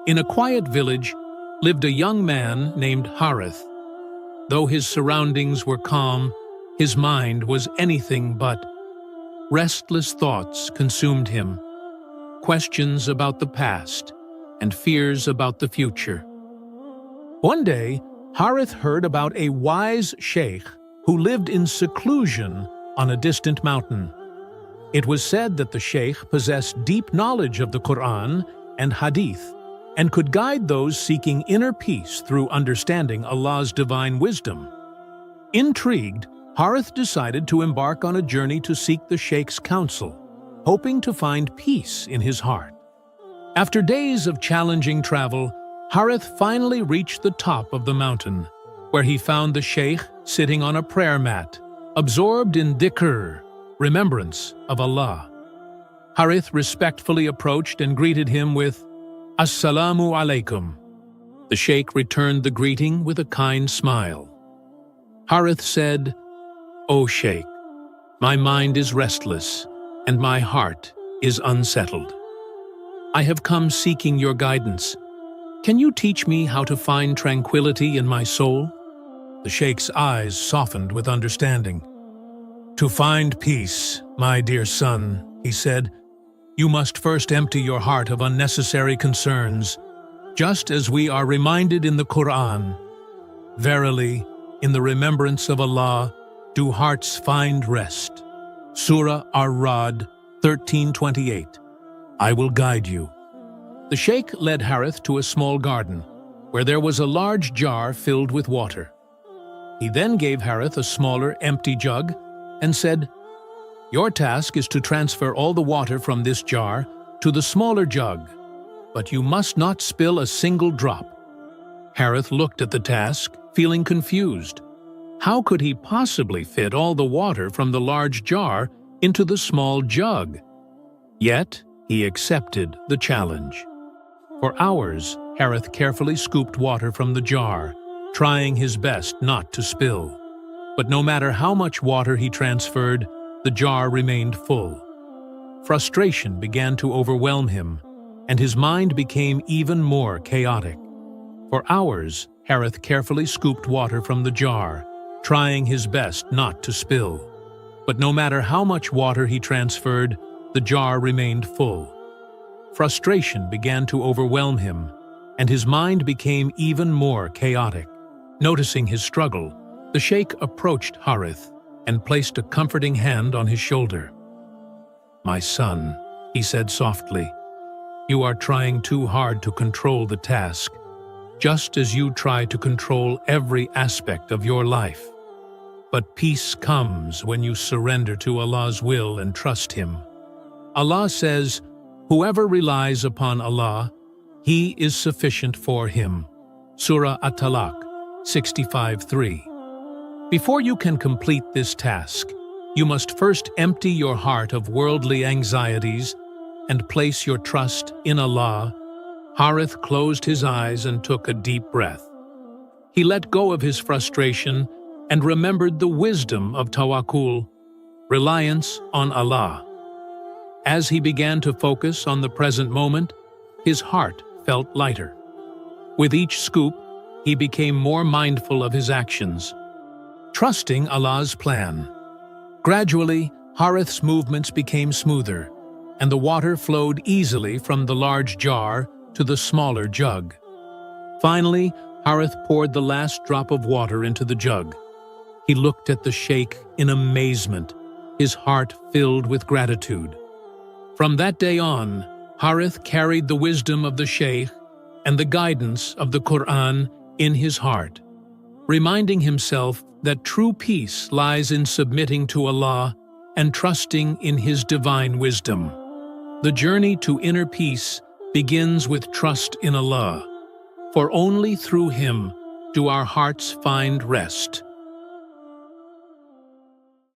In a quiet village lived a young man named Harith. Though his surroundings were calm, his mind was anything but. Restless thoughts consumed him, questions about the past, and fears about the future. One day, Harith heard about a wise sheikh who lived in seclusion on a distant mountain. It was said that the sheikh possessed deep knowledge of the Quran and Hadith and could guide those seeking inner peace through understanding Allah's divine wisdom. Intrigued, Harith decided to embark on a journey to seek the sheikh's counsel, hoping to find peace in his heart. After days of challenging travel, Harith finally reached the top of the mountain, where he found the sheikh sitting on a prayer mat, absorbed in dhikr, remembrance of Allah. Harith respectfully approached and greeted him with, "Assalamu alaikum." The sheikh returned the greeting with a kind smile. Harith said, "O sheikh, my mind is restless and my heart is unsettled. I have come seeking your guidance. Can you teach me how to find tranquility in my soul?" The sheikh's eyes softened with understanding. "To find peace, my dear son," he said, "you must first empty your heart of unnecessary concerns, just as we are reminded in the Quran. Verily, in the remembrance of Allah, do hearts find rest. Surah Ar-Ra'd 13:28. I will guide you." The sheikh led Harith to a small garden, where there was a large jar filled with water. He then gave Harith a smaller, empty jug and said, "Your task is to transfer all the water from this jar to the smaller jug, but you must not spill a single drop." Harith looked at the task, feeling confused. How could he possibly fit all the water from the large jar into the small jug? Yet, he accepted the challenge. For hours, Harith carefully scooped water from the jar, trying his best not to spill. But no matter how much water he transferred, the jar remained full. Frustration began to overwhelm him, and his mind became even more chaotic. For hours, Harith carefully scooped water from the jar, trying his best not to spill. But no matter how much water he transferred, the jar remained full. Frustration began to overwhelm him, and his mind became even more chaotic. Noticing his struggle, the sheikh approached Harith and placed a comforting hand on his shoulder. "My son," he said softly, "you are trying too hard to control the task, just as you try to control every aspect of your life. But peace comes when you surrender to Allah's will and trust Him. Allah says, 'Whoever relies upon Allah, He is sufficient for him.' Surah At-Talaq 65:3. Before you can complete this task, you must first empty your heart of worldly anxieties and place your trust in Allah." Harith closed his eyes and took a deep breath. He let go of his frustration and remembered the wisdom of tawakkul, reliance on Allah. As he began to focus on the present moment, his heart felt lighter. With each scoop, he became more mindful of his actions, trusting Allah's plan. Gradually, Harith's movements became smoother, and the water flowed easily from the large jar to the smaller jug. Finally, Harith poured the last drop of water into the jug. He looked at the sheikh in amazement, his heart filled with gratitude. From that day on, Harith carried the wisdom of the sheikh and the guidance of the Quran in his heart, reminding himself that true peace lies in submitting to Allah and trusting in His divine wisdom. The journey to inner peace begins with trust in Allah, for only through Him do our hearts find rest.